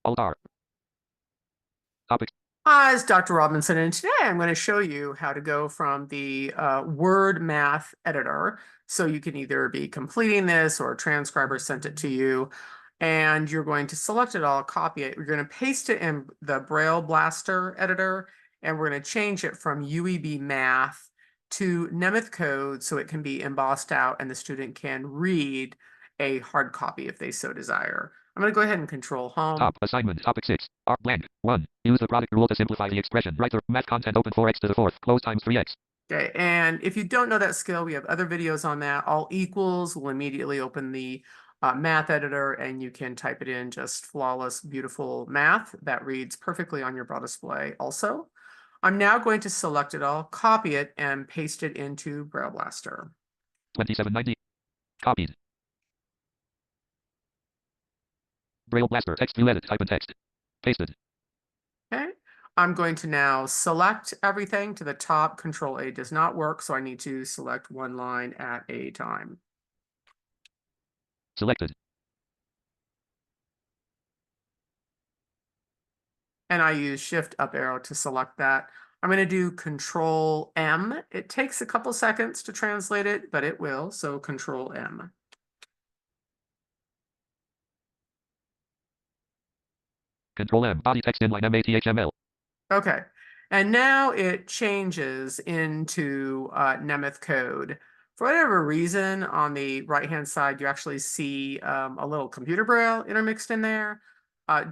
Alt-R. Topic. Hi, it's Dr. Robinson, and today I'm going to show you how to go from the Word Math editor. So you can either be completing this or a transcriber sent it to you, and you're going to select it all, copy it. You're going to paste it in the Braille Blaster editor, and we're going to change it from UEB Math to Nemeth code so it can be embossed out and the student can read a hard copy if they so desire. I'm going to go ahead and control home. Top assignment. Topic 6. R blank. 1. Use the product rule to simplify the expression. Write the math content open 4x to the fourth. Close times 3x. Okay, and if you don't know that skill, we have other videos on that. All equals will immediately open the math editor and you can type it in, just flawless, beautiful math that reads perfectly on your Braille display also. I'm now going to select it all, copy it, and paste it into Braille Blaster. 2790. Copied. Braille Blaster. Text view edit. Type in text. Pasted. Okay, I'm going to now select everything to the top. Control A does not work, so I need to select one line at a time. Selected. And I use Shift up arrow to select that. I'm going to do Control M. It takes a couple seconds to translate it, but it will. So Control M. Control M. Body text inline MATHML. Okay. And now it changes into Nemeth code. For whatever reason, on the right-hand side, you actually see a little computer braille intermixed in there.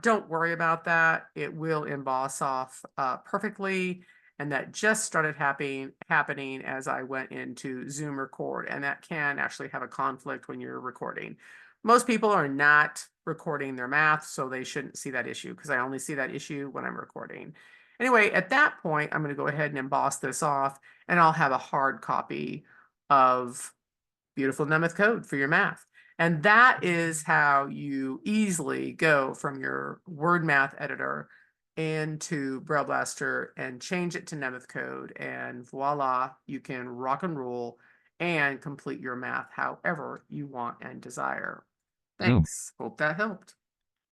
Don't worry about that. It will emboss off perfectly. And that just started happening as I went into Zoom record. And that can actually have a conflict when you're recording. Most people are not recording their math, so they shouldn't see that issue because I only see that issue when I'm recording. Anyway, at that point, I'm going to go ahead and emboss this off, and I'll have a hard copy of beautiful Nemeth code for your math. And that is how you easily go from your Word Math editor into Braille Blaster and change it to Nemeth code. And voila, you can rock and roll and complete your math however you want and desire. Zoom. Thanks. Hope that helped.